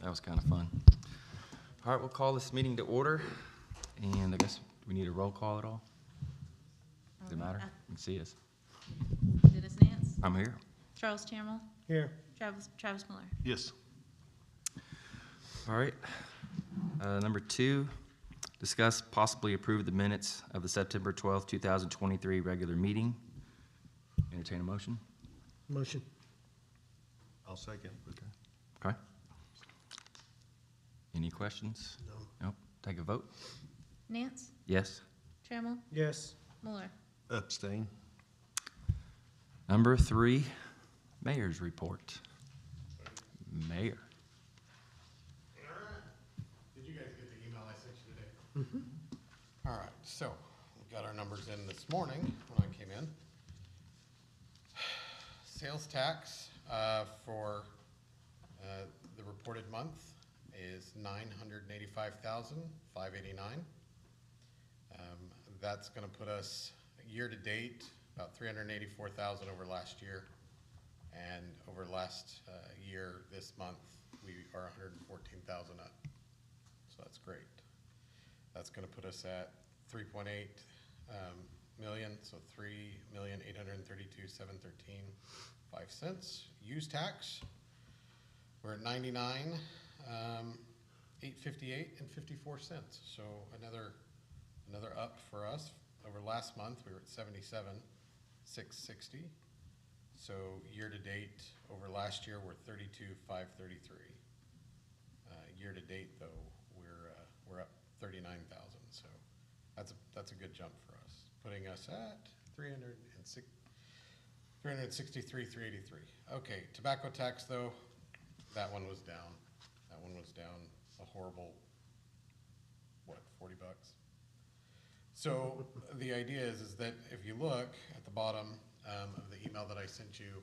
That was kind of fun. All right, we'll call this meeting to order, and I guess we need a roll call at all? Does it matter? You can see us. Dennis Nance. I'm here. Charles Chamel. Here. Travis Miller. Yes. All right. Number 2, discuss possibly approve the minutes of the September 12th, 2023 regular meeting. Entertain a motion. Motion. I'll second. Okay. Any questions? No. Nope. Take a vote. Nance. Yes. Chamel. Yes. Miller. Abstain. Number 3, mayor's report. Mayor. Did you guys get the email I sent you today? Mm-hmm. All right, so we got our numbers in this morning when I came in. Sales tax for the reported month is $985,589. That's going to put us year to date about $384,000 over last year, and over last year this month we are $114,000 up. So that's great. That's going to put us at 3.8 million, so 3,832,713.05. Use tax, we're at 99, 858 and 54 cents. So another up for us. Over last month we were at 77, 660. So year to date over last year we're 32, 533. Year to date though we're up 39,000. So that's a good jump for us, putting us at 363, 383. Okay, tobacco tax though, that one was down. That one was down a horrible, what, 40 bucks? So the idea is that if you look at the bottom of the email that I sent you,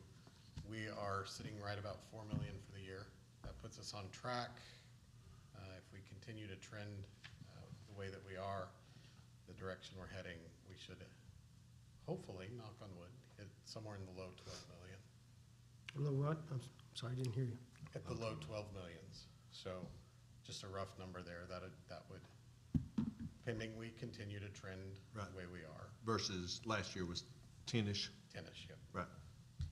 we are sitting right about 4 million for the year. That puts us on track. If we continue to trend the way that we are, the direction we're heading, we should hopefully, knock on wood, hit somewhere in the low 12 million. Hello, what? I'm sorry, I didn't hear you. At the low 12 millions. So just a rough number there. That would, pending we continue to trend Right. the way we are. Versus last year was 10-ish. 10-ish, yep. Right.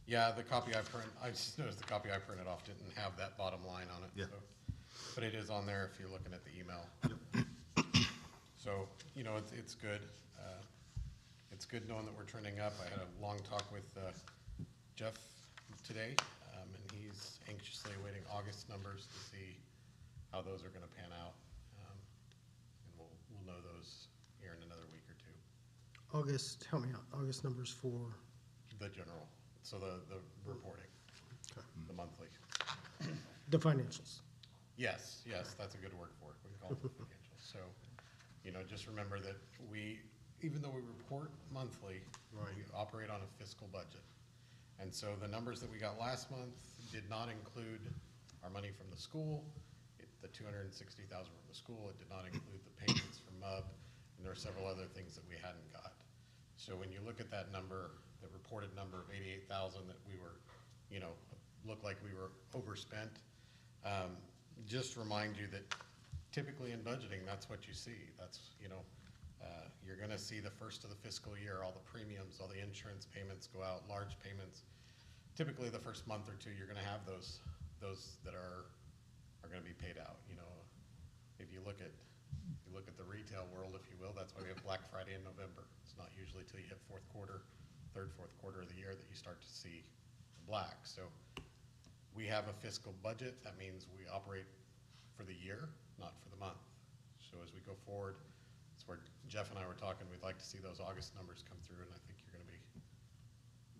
Yeah, the copy I just noticed the copy I printed off didn't have that bottom line on it. Yeah. So, but it is on there if you're looking at the email. Yep. So, you know, it's good. It's good knowing that we're trending up. I had a long talk with Jeff today, and he's anxiously awaiting August numbers to see how those are going to pan out. And we'll know those here in another week or two. August, help me out. August numbers for, The general, so the reporting, okay. the monthly. The financials. Yes, that's a good word for it. We can call it the financials. So, you know, just remember that even though we report monthly, we operate on a fiscal budget. And so the numbers that we got last month did not include our money from the school, the $260,000 from the school. It did not include the payments from MUB, and there are several other things that we hadn't got. So when you look at that number, the reported number of 88,000 that we were, you know, looked like we were overspent, just remind you that typically in budgeting, that's what you see. That's, you know, you're going to see the first of the fiscal year, all the premiums, all the insurance payments go out, large payments. Typically the first month or two, you're going to have those that are going to be paid out. You know, if you look at the retail world, if you will, that's why we have Black Friday in November. It's not usually till you hit fourth quarter of the year that you start to see black. So we have a fiscal budget. That means we operate for the year, not for the month. So as we go forward, it's where Jeff and I were talking, we'd like to see those August numbers come through, and I think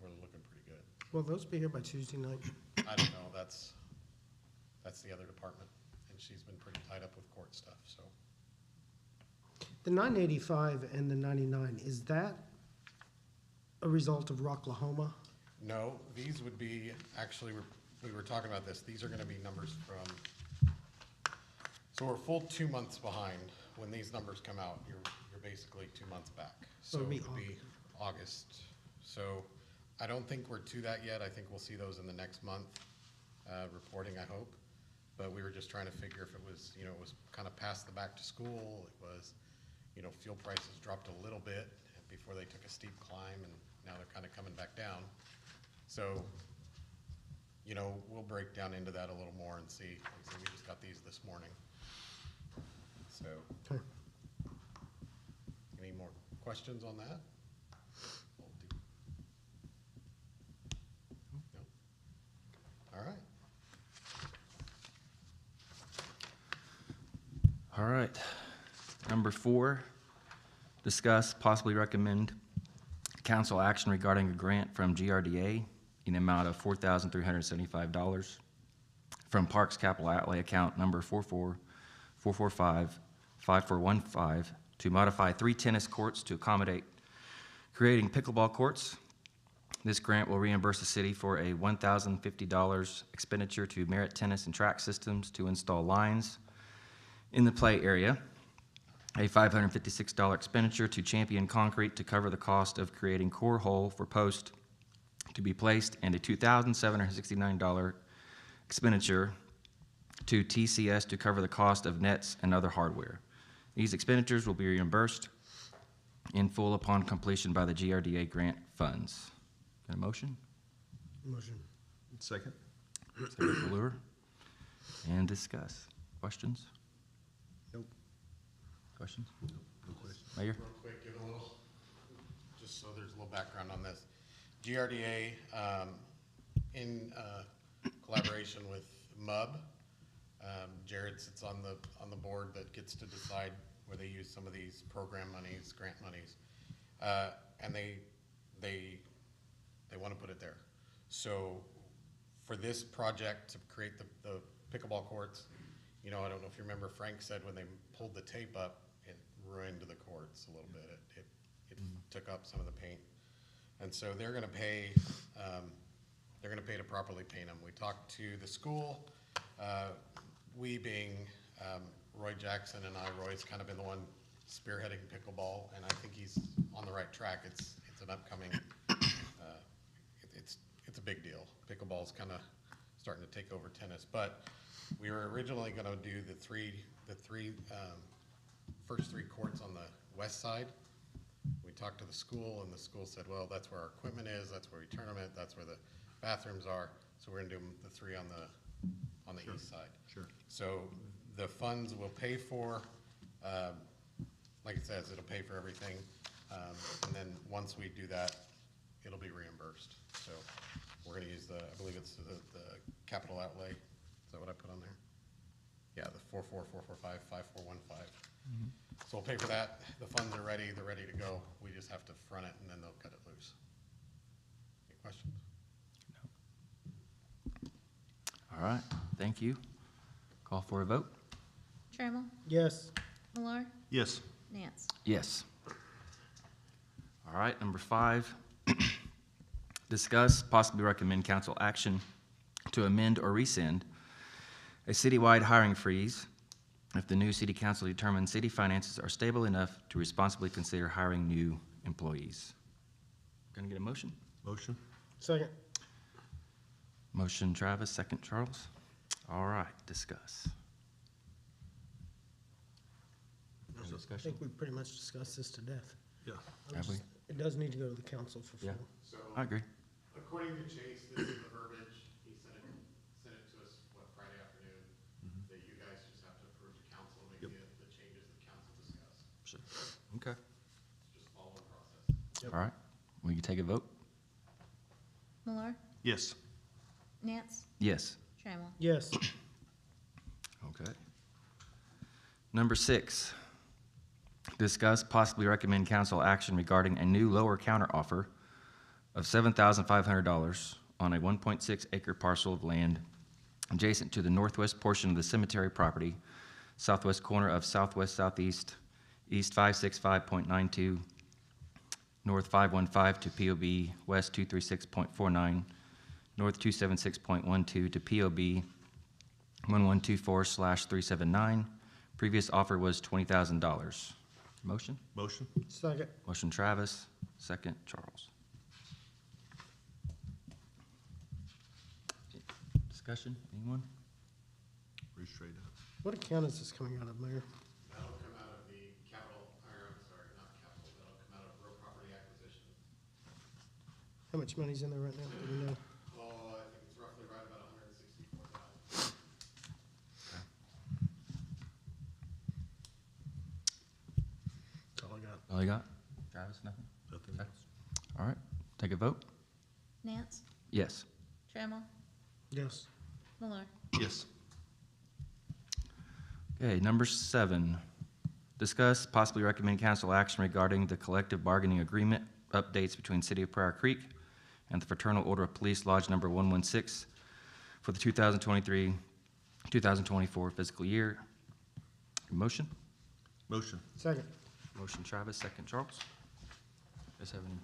we're looking pretty good. Will those be here by Tuesday night? I don't know, that's the other department, and she's been pretty tied up with court stuff, so. The 985 and the 99, is that a result of Rocklahoma? No, these would be, actually, we were talking about this, these are gonna be numbers from, so we're full 2 months behind. When these numbers come out, you're basically 2 months back. So it'll be it would be August. So I don't think we're to that yet. I think we'll see those in the next month, reporting, I hope. but we were just trying to figure if it was, you know, it was kind of past the back to school, it was, you know, fuel prices dropped a little bit before they took a steep climb, and now they're kind of coming back down. So, you know, we'll break down into that a little more and see. Like I said, we just got these this morning. So, Okay. any more questions on that? No? All right. All right. Number 4, discuss, possibly recommend council action regarding a grant from GRDA in the amount of $4,375 from Parks Capital Outlay account number 444455415 to modify 3 tennis courts to accommodate creating pickleball courts. This grant will reimburse the city for a $1,050 expenditure to Merit Tennis and Track Systems to install lines in the play area, a $556 expenditure to Champion Concrete to cover the cost of creating core hole for post to be placed, and a $2,769 expenditure to TCS to cover the cost of nets and other hardware. These expenditures will be reimbursed in full upon completion by the GRDA grant funds. Got a motion? Motion. Second? Second for Lure. And discuss. Questions? Nope. Questions? No question. Mayor? Real quick, give a little, just so there's a little background on this. GRDA, in collaboration with MUB, Jared sits on the board that gets to decide where they use some of these program monies, grant monies, and they want to put it there. So for this project to create the pickleball courts, you know, I don't know if you remember, Frank said when they pulled the tape up, it ruined the courts a little bit. It took up some of the paint. And so they're gonna pay to properly paint them. We talked to the school, we being Roy Jackson and I, Roy's kind of been the one spearheading pickleball, and I think he's on the right track. It's an upcoming, it's a big deal. Pickleball's kind of starting to take over tennis, but we were originally gonna do the first three courts on the west side. We talked to the school, and the school said, well, that's where our equipment is, that's where we tournament, that's where the bathrooms are, so we're gonna do the 3 on the east side. Sure. So the funds will pay for, like it says, it'll pay for everything, and then once we do that, it'll be reimbursed. So we're gonna use I believe it's the capital outlay, is that what I put on there? Yeah, the 444455415. So we'll pay for that. The funds are ready. They're ready to go. We just have to front it, and then they'll cut it loose. Any questions? All right, thank you. Call for a vote? Trammell, Yes. Millar, Yes. Nance. Yes. All right, number 5, discuss, possibly recommend council action to amend or rescind a citywide hiring freeze if the new city council determines city finances are stable enough to responsibly consider hiring new employees. Gonna get a motion? Motion? Second. Motion Travis, second Charles. All right, discuss. There's Any a- I discussion? think we pretty much discussed this to death. Yeah. Have we? It does need to go to the council for Yeah. full. So I agree. according to Chase, this is the verbiage. He sent it to us, Friday afternoon, that you guys just have to approve the council, make Yep. the changes the council discussed. Sure. Okay. Just follow the process. Yep. All right, will you take a vote? Millar, Yes. Nance, Yes. Trammell. Yes. Okay. Number 6, discuss, possibly recommend council action regarding a new lower counter offer of $7,500 on a 1.6 acre parcel of land adjacent to the northwest portion of the cemetery property, southwest corner of southwest southeast, east 565.92, north 515 to POB, west 236.49, north 276.12 to POB 1124/379. Previous offer was $20,000. Motion? Motion? Second. Motion Travis, second Charles. Discussion, anyone? straight up. What account is this coming out of, Mayor? That'll come out of the capital, or I'm sorry, not capital, that'll come out of real property acquisition. How much money's in there right now? Do we know? Oh, I think it's roughly right about 164,000. That's all I got. All you got? Travis, nothing? Nothing Okay. else. All right, take a vote. Nance, Yes. Trammell, Yes. Miller. Yes. Okay, number 7, discuss possibly recommend council action regarding the collective bargaining agreement updates between City of Pryor Creek and the Fraternal Order of Police Lodge Number 116 for the 2023-2024 fiscal year. Motion? Motion. Second. Motion Travis, second Charles. Guys have any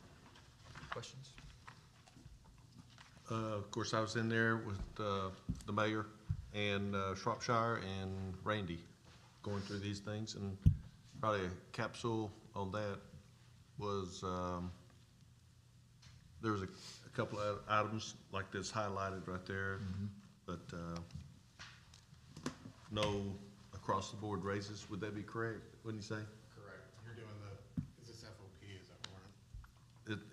questions? Of course, I was in there with the mayor and Shropshire and Randy going through these things, and probably a capsule on that was, there was a couple of items like this highlighted right there, but no across-the-board raises. Would that be correct, wouldn't you say? Correct. You're doing the, is this FOP, is that warrant?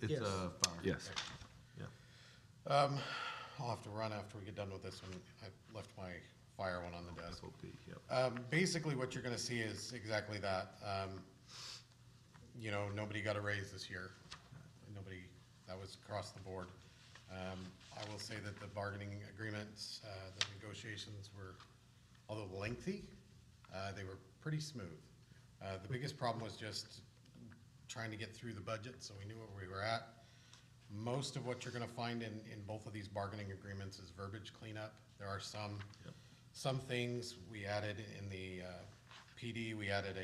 It's Yes. fire. Yes. Yeah. I'll have to run after we get done with this one. I left my fire one on the desk. FOP, yep. Basically, what you're gonna see is exactly that. You know, nobody got a raise this year. Nobody, that was across the board. I will say that the bargaining agreements, the negotiations were, although lengthy, they were pretty smooth. The biggest problem was just trying to get through the budget, so we knew where we were at. Most of what you're gonna find in both of these bargaining agreements is verbiage cleanup. There are some things we added in the PD, we added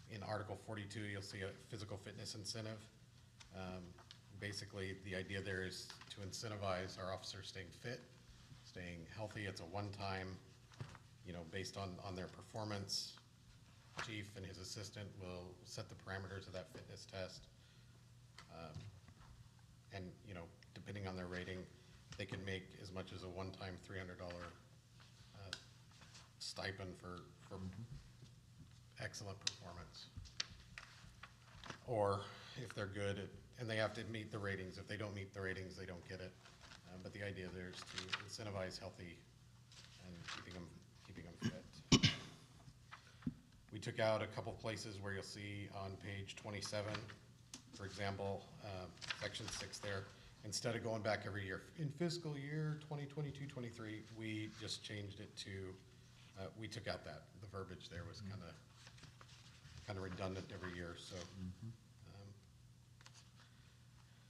in Article 42, you'll see a physical fitness incentive. Basically, the idea there is to incentivize our officers staying fit, staying healthy. It's a one-time, you know, based on their performance. Chief and his assistant will set the parameters of that fitness test. And, you know, depending on their rating, they can make as much as a one-time $300 stipend for excellent performance. Or if they're good, and they have to meet the ratings. If they don't meet the ratings, they don't get it. But the idea there is to incentivize healthy and keeping them fit. We took out a couple places where you'll see on page 27, for example, section 6 there, instead of going back every year, in fiscal year 2022-23, we just changed it to, we took out that, the verbiage there was kind of redundant every year, so.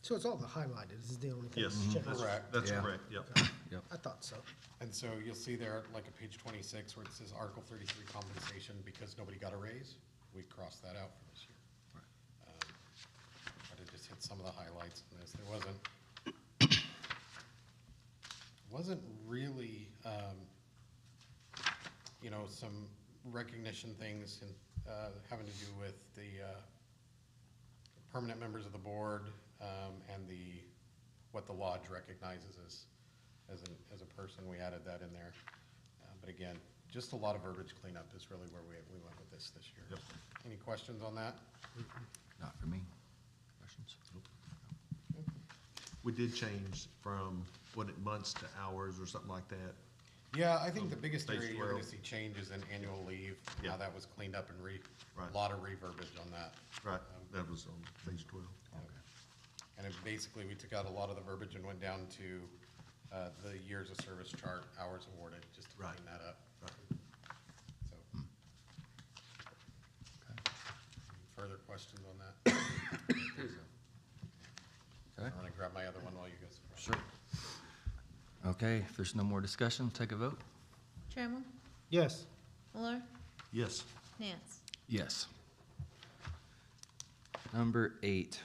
So it's all the highlighted is the only thing Yes, that's changed. that's, Correct. that's Yeah. correct, yep. Yep. I thought so. And so you'll see there, like at page 26, where it says Article 33 compensation, because nobody got a raise, we crossed that out for this year. But it just hit some of the highlights in this. There wasn't really, you know, some recognition things in, having to do with the permanent members of the board, and what the lodge recognizes as a person. We added that in there. But again, just a lot of verbiage cleanup is really where we went with this year. Yep. Any questions on that? Not for me. Questions? We did change from, what, months to hours or something like that. Yeah, I think the biggest Page area you're gonna 12. see change is in annual leave, Yeah. how that was cleaned up and Right. a lot of reverbiage on that. Right, that was on page 12. And it basically, we took out a lot of the verbiage and went down to the years of service chart, hours awarded, just to clean Right. that up. Right. So. Any further questions on that? Okay, I'm gonna grab my other one while you guys. sure. Okay, if there's no more discussion, take a vote. Trammell, Yes. Miller, Yes. Nance. Yes. Number 8,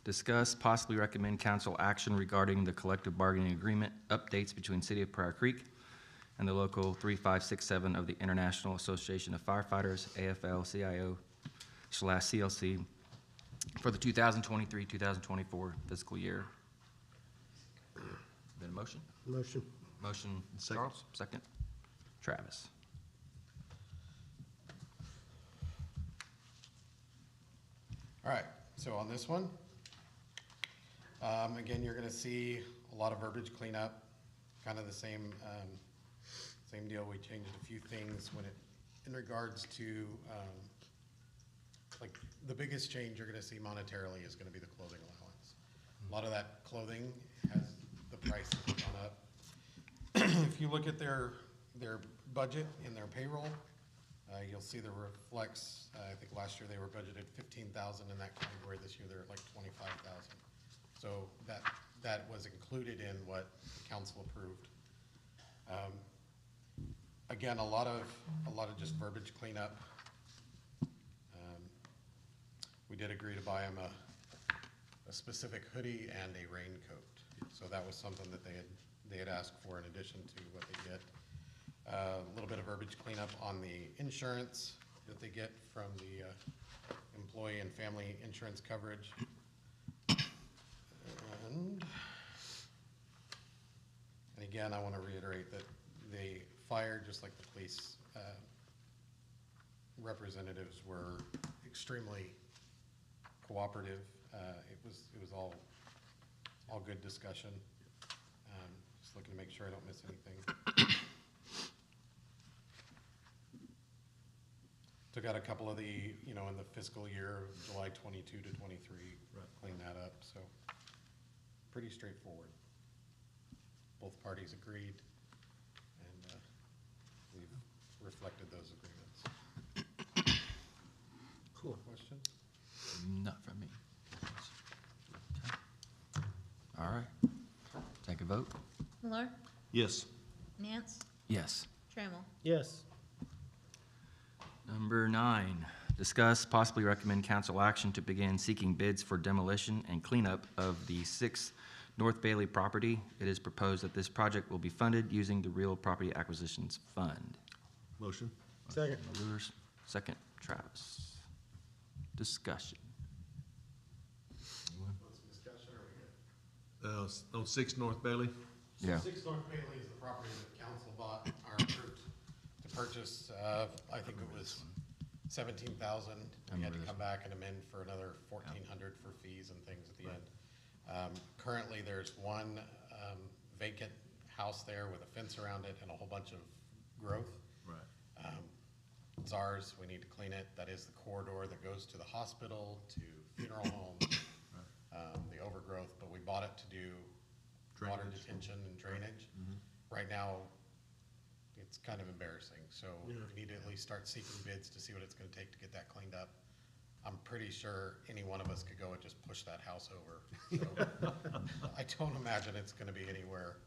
discuss, possibly recommend council action regarding the collective bargaining agreement updates between City of Pryor Creek and the local 3567 of the International Association of Firefighters, AFL-CIO/CLC, for the 2023-2024 fiscal year. Been a motion? Motion. Motion, Second. Charles, second. Travis. All right, so on this one, again, you're gonna see a lot of verbiage cleanup, kind of the same, same deal. We changed a few things in regards to, like, the biggest change you're gonna see monetarily is gonna be the clothing allowance. A lot of that clothing the prices have gone up. If you look at their budget in their payroll, you'll see the reflects, I think last year they were budgeted 15,000 in that category, this year they're at like 25,000. So that was included in what the council approved. Again, a lot of just verbiage cleanup. We did agree to buy them a specific hoodie and a raincoat. So that was something that they had asked for in addition to what they get. A little bit of verbiage cleanup on the insurance that they get from the employee and family insurance coverage. And again, I want to reiterate that the fire, just like the police representatives, were extremely cooperative. It was all good discussion. Just looking to make sure I don't miss anything. Took out a couple of the, in the fiscal year of July 22 to 23, clean that up, so pretty straightforward. Both parties agreed, and we've reflected those agreements. Cool. Questions? Not from me. Okay. All right. Take a vote. Miller, Yes. Nance, Yes. Trammell. Yes. Number 9, discuss, possibly recommend council action to begin seeking bids for demolition and cleanup of the 6 North Bailey property. It is proposed that this project will be funded using the Real Property Acquisitions Fund. Motion. Second. Lewis, second, Travis. Discussion. Want some discussion, or we good? On 6 North Bailey? Yeah. 6 North Bailey is the property that council bought, or approved to purchase, I think it was 17,000. We had to come back and amend for another 1,400 for fees and things at the end. Currently, there's one vacant house there with a fence around it and a whole bunch of growth. Right. It's ours, we need to clean it. That is the corridor that goes to the hospital, to funeral homes, the overgrowth, but we bought it to do water Drainage. detention and drainage. Right now, it's kind of embarrassing, so we need to at least start seeking bids to see what it's gonna take to get that cleaned up. I'm pretty sure any one of us could go and just push that house over. So I don't imagine it's gonna be anywhere,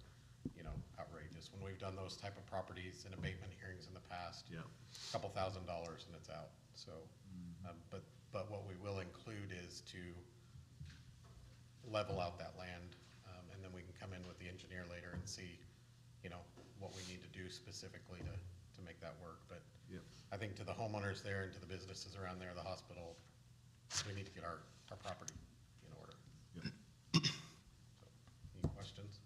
outrageous. When we've done those type of properties in abatement hearings in the past, Yeah. couple $1,000 and it's out, so. But what we will include is to level out that land, and then we can come in with the engineer later and see, what we need to do specifically to make that work. But Yep. I think to the homeowners there and to the businesses around there, the hospital, we need to get our property in order. Yep. So, any questions?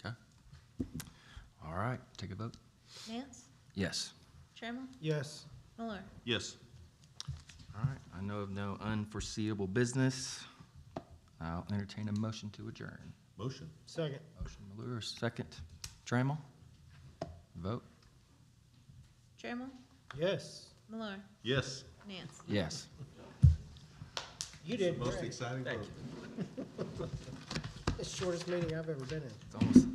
Okay. All right, take a vote. Nance, Yes. Trammell, Yes. Miller. Yes. All right, I know of no unforeseeable business. I'll entertain a motion to adjourn. Motion. Second. Motion Lewis, second, Trammell. Vote. Trammell, Yes. Miller, Yes. Nance. Yes. You did Most great. exciting Thank vote. The shortest meeting I've ever been in. It's almost